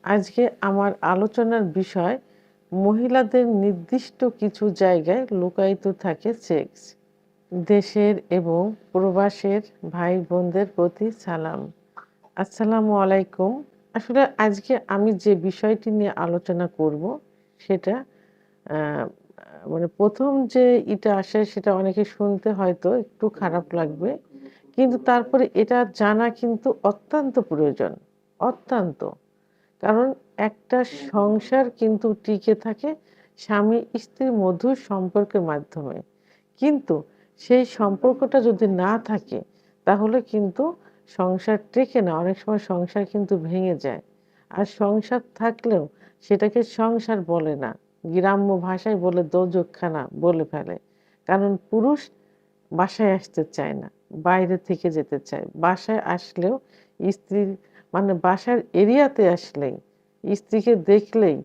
আজকে আমার আলোচনার বিষয় মহিলাদের নির্দিষ্ট কিছু জায়গায় লুকায়িত থাকে সেক্স। দেশের এবং প্রবাসের ভাই বোনদের প্রতি সালাম। আসসালামু আলাইকুম। আসলে আজকে আমি যে বিষয়টি নিয়ে আলোচনা করব সেটা মানে প্রথম যে এটা আসে সেটা অনেকে শুনতে হয়তো একটু খারাপ লাগবে, কিন্তু তারপরে এটা জানা কিন্তু অত্যন্ত প্রয়োজন, অত্যন্ত। কারণ একটা সংসার কিন্তু টিকে থাকে স্বামী স্ত্রীর মধুর সম্পর্কের মাধ্যমে। কিন্তু সেই সম্পর্কটা যদি না থাকে তাহলে কিন্তু সংসার টেকে না। অনেক সময় সংসার কিন্তু ভেঙে যায়। আর সংসার থাকলেও সেটাকে সংসার বলে না। গ্রাম্য ভাষায় বলে দোজখখানা বলে ফেলে। কারণ পুরুষ বাসায় আসতে চায় না। বাইরে থেকে যেতে চায়। বাসায় আসলেও স্ত্রীর মানে বাসার এরিয়াতে আসলেই, স্ত্রীকে দেখলেই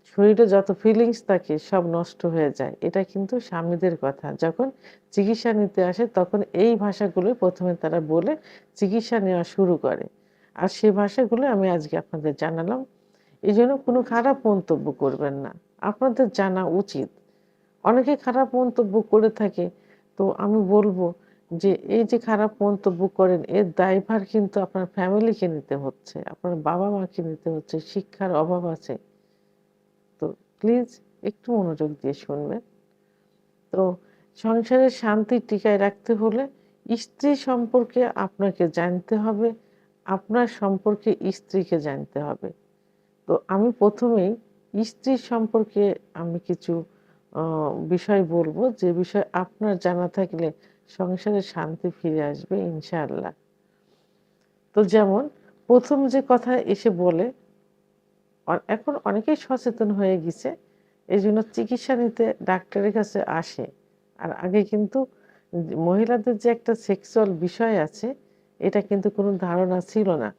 শরীরে যত ফিলিংস থাকে সব নষ্ট হয়ে যায়। এটা কিন্তু স্বামীদের কথা। যখন চিকিৎসা নিতে আসে তখন এই ভাষাগুলোই ১ম এ তারা বলে চিকিৎসা নেওয়া শুরু করে। আর সে ভাষাগুলো আমি আজকে আপনাদের জানালাম। এজন্য কোনো খারাপ মন্তব্য করবেন না। আপনাদের জানা উচিত। অনেকে খারাপ মন্তব্য করে থাকে। তো আমি বলব যে এই যে খারাপ মন্তব্য করেন এর দায়ভার কিন্তু আপনার ফ্যামিলিকে নিতে হচ্ছে। আপনার বাবা-মাকে নিতে হচ্ছে। শিক্ষার অভাব আছে। তো প্লিজ একটু মনোযোগ দিয়ে শুনবেন। তো সংসারের শান্তি টিকায় রাখতে হলে স্ত্রী সম্পর্কে আপনাকে জানতে হবে, আপনার সম্পর্কে স্ত্রীকে জানতে হবে। তো আমি ১ম এই স্ত্রীর সম্পর্কে আমি কিছু অ বিষয় বলব, যে বিষয় আপনার জানা থাকলে সংসারে শান্তি ফিরে আসবে ইনশাআল্লাহ। তো যেমন ১ম যে কথা এসে বলে, এখন অনেকেই সচেতন হয়ে গেছে। এজন্য চিকিৎসা নিতে ডাক্তারের কাছে আসে। আর আগে কিন্তু মহিলাদের যে একটা সেক্সুয়াল বিষয় আছে, এটা কিন্তু কোনো ধারণা ছিল না।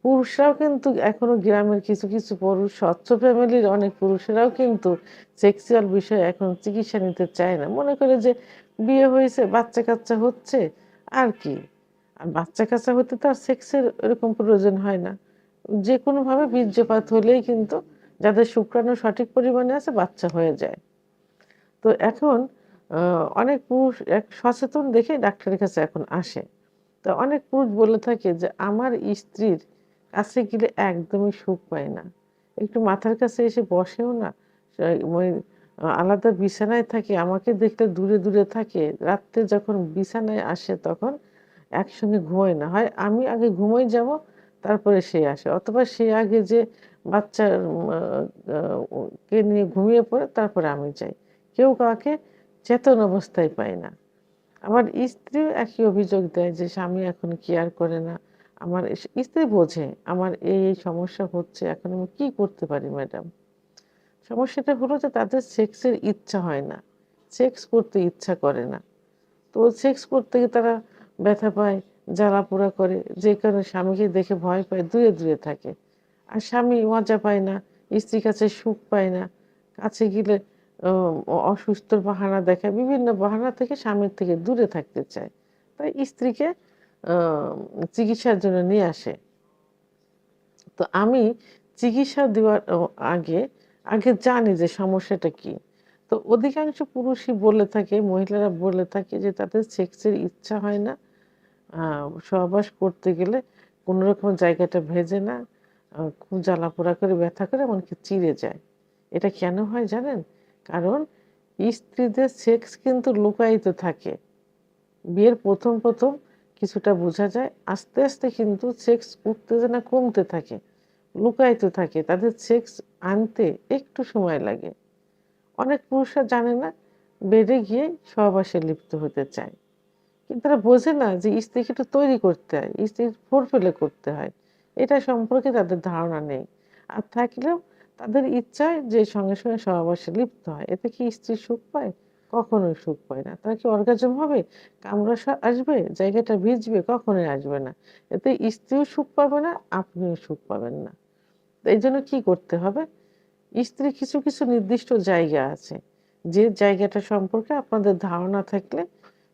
পুরুষরাও কিন্তু এখনো গ্রামের কিছু পুরুষ, স্বচ্ছ ফ্যামিলির অনেক পুরুষেরাও কিন্তু সেক্সুয়াল বিষয়ে এখন চিকিৎসা নিতে চায় না। মনে করে যে বিয়ে হয়েছে, বাচ্চা-কাচ্চা হচ্ছে, আর কি? আর বাচ্চা-কাচ্চা হতে তো আর সেক্সের এরকম প্রয়োজন হয় না। যেকোনোভাবে বীর্যপাত হলেই কিন্তু যাদের শুক্রাণু সঠিক পরিমাণে আছে বাচ্চা হয়ে যায়। তো এখন আ অনেক পুরুষ সচেতন দেখে ডাক্তারের কাছে এখন আসে। তো অনেক পুরুষ বলে থাকে যে, "আমার স্ত্রীর কাছে গেলে একদমই সুখ পাই না। একটু মাথার কাছে এসে বসেও না। ওই আলাদা বিছানায় থাকে, আমাকে দেখলে দূরে থাকে। রাত্রে যখন বিছানায় আসে তখন একসঙ্গে ঘুমাই না। হয় আমি আগে ঘুমাই যাব, তারপরে সে আসে। অথবা সে আগে যে বাচ্চার আ আ কে নিয়ে ঘুমিয়ে পড়ে, তারপরে আমি যাই। কেউ কাউকে চেতন অবস্থায় পাই না।" আমার স্ত্রীও একই অভিযোগ দেয় যে, "স্বামী এখন কেয়ার করে না।" আমার স্ত্রী বোঝে আমার এই সমস্যা হচ্ছে। এখন আমি কি করতে পারি ম্যাডাম? সমস্যাটা হলো যে তাদের সেক্সের ইচ্ছা হয় না। সেক্স করতে ইচ্ছা করে না। তো সেক্স করতে গিয়ে তারা ব্যথা পায়, জ্বালা-পোড়া করে। যে কারণে স্বামীকে দেখে ভয় পায়, দূরে থাকে। আর স্বামী মজা পায় না, স্ত্রীর কাছে সুখ পায় না। কাছে গেলে অ অসুস্থর বাহানা দেখায়। বিভিন্ন বাহানা থেকে স্বামীর থেকে দূরে থাকতে চায়। তাই স্ত্রীকে আ চিকিৎসার জন্য নিয়ে আসে। তো আমি চিকিৎসা দেওয়ার আগে জানি যে সমস্যাটা কি। তো অধিকাংশ পুরুষই বলে থাকে, মহিলারা বলে থাকে যে তাদের সেক্সের ইচ্ছা হয় না। আ সহবাস করতে গেলে কোনো রকম জায়গাটা ভেজে না। খুব জ্বালা-পোড়া করে, ব্যথা করে, এমনকি চিড়ে যায়। এটা কেন হয় জানেন? কারণ স্ত্রীদের সেক্স কিন্তু লুকায়িত থাকে। বিয়ের ১ম কিছুটা বোঝা যায়। আস্তে কিন্তু সেক্স উত্তেজনা কমতে থাকে। লুকায়িত থাকে। তাদের সেক্স আনতে একটু সময় লাগে। অনেক পুরুষরা জানে না, বেডে গিয়ে সহবাসে লিপ্ত হতে চায়। কিন্তু তারা বোঝে না যে স্ত্রীকে একটু তৈরি করতে হয়। স্ত্রীর ফোরপ্লে করতে হয়। এটা সম্পর্কে তাদের ধারণা নেই। আর থাকলেও তাদের ইচ্ছায় যে সঙ্গে সহবাসে লিপ্ত হয়। এতে কি স্ত্রী সুখ পায়? কখনোই সুখ পায় না। তার কি অর্গাজম হবে? কামড়া আসবে? জায়গাটা ভিজবে? কখনোই আসবে না। এতে স্ত্রীও সুখ পাবে না, আপনিও সুখ পাবেন না। তো এইজন্য কি করতে হবে? স্ত্রীর কিছু নির্দিষ্ট জায়গা আছে। যে জায়গাটা সম্পর্কে আপনাদের ধারণা থাকলে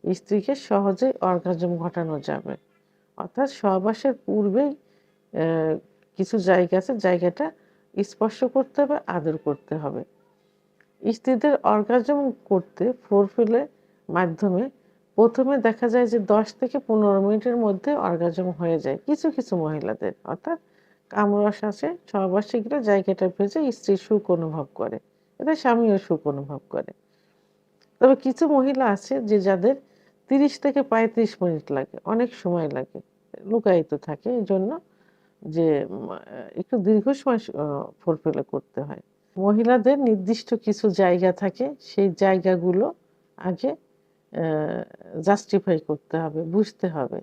স্ত্রীকে সহজেই অর্গাজম ঘটানো যাবে। অর্থাৎ সহবাসের পূর্বেই অ্যা কিছু জায়গা আছে, জায়গাটা স্পর্শ করতে হবে, আদর করতে হবে। স্ত্রীদের অর্গাজম করতে ফোরপ্লের মাধ্যমে প্রথমে দেখা যায় যে 10 থেকে 15 মিনিটের মধ্যে অর্গাজম হয়ে যায় কিছু কিছু মহিলাদের। অর্থাৎ কামরস আসে, সহবাসে গেলে জায়গাটা ভেজে স্ত্রী সুখ অনুভব করে, এতে স্বামীও সুখ অনুভব করে। তবে কিছু মহিলা আছে যে যাদের 30 থেকে 35 মিনিট লাগে, অনেক সময় লাগে, লুকায়িত থাকে, এই জন্য যে একটু দীর্ঘ সময় ফোরপ্লে করতে হয়। মহিলাদের নির্দিষ্ট কিছু জায়গা থাকে, সেই জায়গাগুলো আগে জাস্টিফাই করতে হবে, বুঝতে হবে।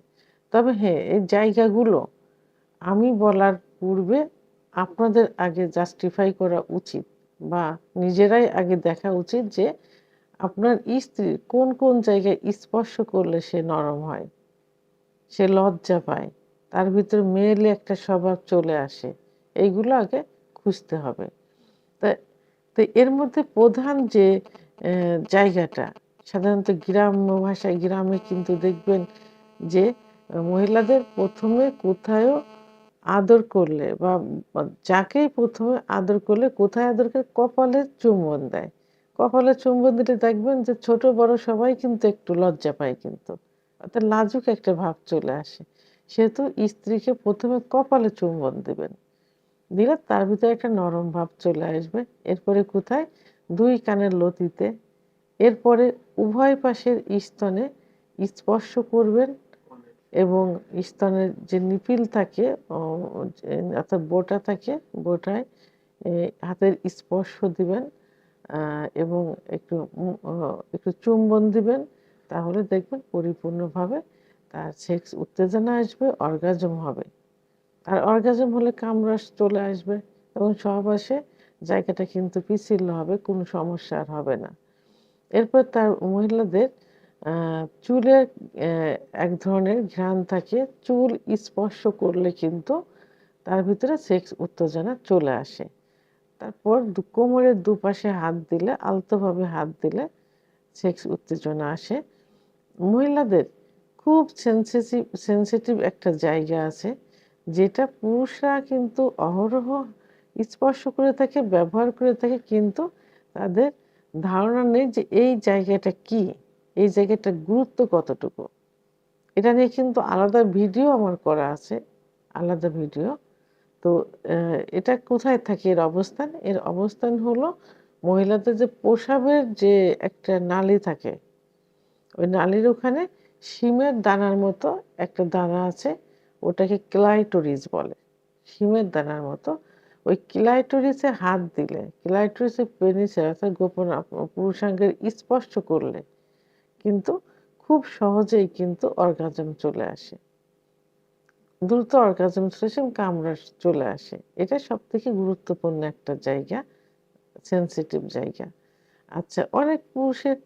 তবে হ্যাঁ, এই জায়গাগুলো আমি বলার পূর্বে আপনাদের আগে জাস্টিফাই করা উচিত, বা নিজেরাই আগে দেখা উচিত যে আপনার স্ত্রীর কোন কোন জায়গায় স্পর্শ করলে সে নরম হয়, সে লজ্জা পায়, তার ভিতর মেয়েলি একটা স্বভাব চলে আসে, এইগুলো আগে খুঁজতে হবে। তা তো এর মধ্যে প্রধান যে জায়গাটা, সাধারণত গ্রাম্য ভাষায়, গ্রামে কিন্তু দেখবেন যে মহিলাদের প্রথমে কোথায়ও আদর করলে বা যাকেই প্রথমে আদর করলে কোথায় আদর করে, কপালে চুম্বন দেয়। কপালে চুম্বন দিলে দেখবেন যে ছোট বড় সবাই কিন্তু একটু লজ্জা পায়, কিন্তু অর্থাৎ লাজুক একটা ভাব চলে আসে। সেহেতু স্ত্রীকে প্রথমে কপালে চুম্বন দিবেন, দিলে তার ভিতরে একটা নরম ভাব চলে আসবে। এরপরে কোথায়, 2 কানের লতিতে, এরপরে উভয় পাশের স্তনে স্পর্শ করবেন এবং স্তনের যে নিপিল থাকে অর্থাৎ বোটা থাকে, বোটায় হাতের স্পর্শ দিবেন এবং একটু চুম্বন দিবেন। তাহলে দেখবেন পরিপূর্ণভাবে তার সেক্স উত্তেজনা আসবে, অর্গাজম হবে। আর অর্গাজম হলে কামরাস চলে আসবে এবং সহবাসে জায়গাটা কিন্তু পিচ্ছিল হবে, কোনো সমস্যা আর হবে না। এরপর তার মহিলাদের চুলের এক ধরনের ঘ্রাণ থাকে, চুল স্পর্শ করলে কিন্তু তার ভিতরে সেক্স উত্তেজনা চলে আসে। তারপর কোমরের দুপাশে হাত দিলে, আলতোভাবে হাত দিলে সেক্স উত্তেজনা আসে। মহিলাদের খুব সেনসিটিভ একটা জায়গা আছে, যেটা পুরুষরা কিন্তু অহরহ স্পর্শ করে থাকে, ব্যবহার করে থাকে, কিন্তু তাদের ধারণা নেই যে এই জায়গাটা কি, এই জায়গাটার গুরুত্ব কতটুকু। এটা নিয়ে কিন্তু আলাদা ভিডিও আমার করা আছে, আলাদা ভিডিও। তো এটা কোথায় থাকে এর অবস্থান? এর অবস্থান হলো মহিলাদের যে প্রস্রাবের যে একটা নালী থাকে, ওই নালীর ওখানে শিমের দানার মতো একটা দানা আছে, ওটাকে ক্লাইটোরিস বলে, শিমের দানার মতো। ওই ক্লাইটোরিসে হাত দিলে, ক্লাইটোরিসে পেনিসে অর্থাৎ গোপন পুরুষাঙ্গের স্পর্শ করলে কিন্তু খুব সহজেই কিন্তু অর্গাজম চলে আসে, দ্রুত অর্গাজম চলে আসে এবং কামড়া চলে আসে। এটা সবথেকে গুরুত্বপূর্ণ একটা জায়গা, সেনসিটিভ জায়গা। আচ্ছা, অনেক পুরুষের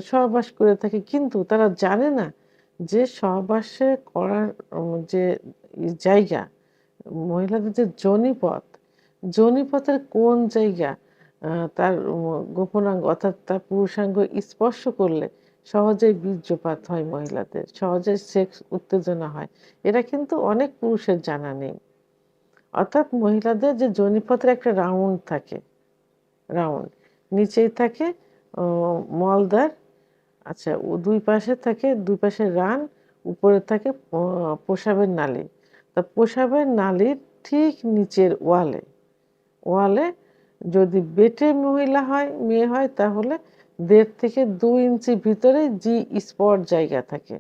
সহবাস করে থাকে, কিন্তু তারা জানে না যে সহবাসে করার যে জায়গা, মহিলাদের যে যোনিপথ, যোনিপথের কোন জায়গা তার গোপনাঙ্গ অর্থাৎ তার পুরুষাঙ্গ স্পর্শ করলে সহজেই বীর্যপাত হয়, মহিলাদের সহজে সেক্স উত্তেজনা হয়, এটা কিন্তু অনেক পুরুষের জানা নেই। অর্থাৎ মহিলাদের যে যোনিপথের একটা রাউন্ড থাকে, রাউন্ড নিচেই থাকে মলদ্বার, আচ্ছা, ও দুই পাশে থাকে, দুই পাশে রান, উপরে থাকে প্রস্রাবের নালী। তা প্রস্রাবের নালীর ঠিক নিচের ওয়ালে, ওয়ালে যদি বেটে মহিলা হয়, মেয়ে হয়, তাহলে 1.5 থেকে 2 ইঞ্চি ভিতরে জি স্পট জায়গা থাকে।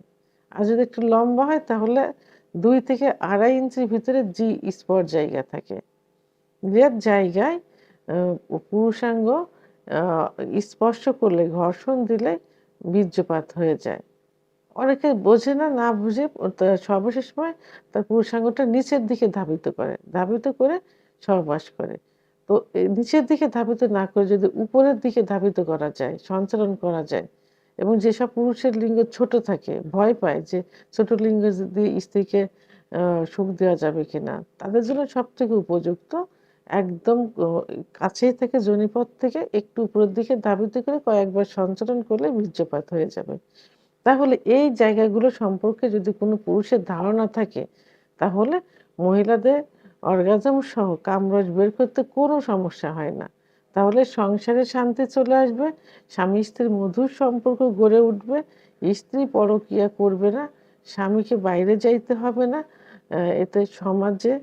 আর যদি একটু লম্বা হয় তাহলে 2 থেকে 2.5 ইঞ্চির ভিতরে জি স্পট জায়গা থাকে, যে জায়গায় পুরুষাঙ্গ স্পর্শ করলে, ঘর্ষণ দিলে বীর্যপাত হয়ে যায়। অনেকে বোঝে না, না বুঝে সর্বশেষ সময় তার পুরুষাঙ্গটা নিচের দিকে ধাবিত করে, ধাবিত করে সহবাস করে। তো নিচের দিকে ধাবিত না করে যদি উপরের দিকে ধাবিত করা যায়, সঞ্চালন করা যায়, এবং যেসব পুরুষের লিঙ্গ ছোট থাকে, ভয় পায় যে ছোট লিঙ্গ দিয়ে স্ত্রীকে সুখ দেওয়া যাবে কিনা, তাদের জন্য সবথেকে উপযুক্ত একদম কাছেই থেকে যোনিপথ থেকে একটু উপরের দিকে ধাবিত করে কয়েকবার সঞ্চালন করলে বীর্যপাত হয়ে যাবে। তাহলে এই জায়গাগুলো সম্পর্কে যদি কোনো পুরুষের ধারণা থাকে, তাহলে মহিলাদের অর্গাজম সহ কামরস বের করতে কোনো সমস্যা হয় না। তাহলে সংসারে শান্তি চলে আসবে, স্বামী স্ত্রীর মধুর সম্পর্ক গড়ে উঠবে, স্ত্রী পরকীয়া করবে না, স্বামীকে বাইরে যাইতে হবে না। এতে সমাজে,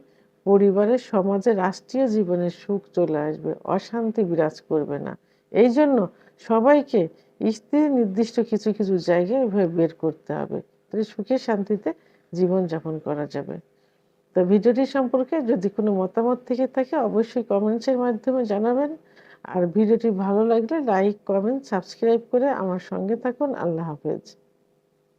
পরিবারে, সমাজে, রাষ্ট্রীয় জীবনের সুখ চলে আসবে, অশান্তি বিরাজ করবে না। এই জন্য সবাইকে স্ত্রীর নির্দিষ্ট কিছু কিছু জায়গায় এভাবে বের করতে হবে, তাহলে সুখে শান্তিতে জীবনযাপন করা যাবে। তো ভিডিওটি সম্পর্কে যদি কোনো মতামত থেকে থাকে অবশ্যই কমেন্টসের মাধ্যমে জানাবেন। আর ভিডিওটি ভালো লাগলে লাইক, কমেন্ট, সাবস্ক্রাইব করে আমার সঙ্গে থাকুন। আল্লাহ হাফেজ।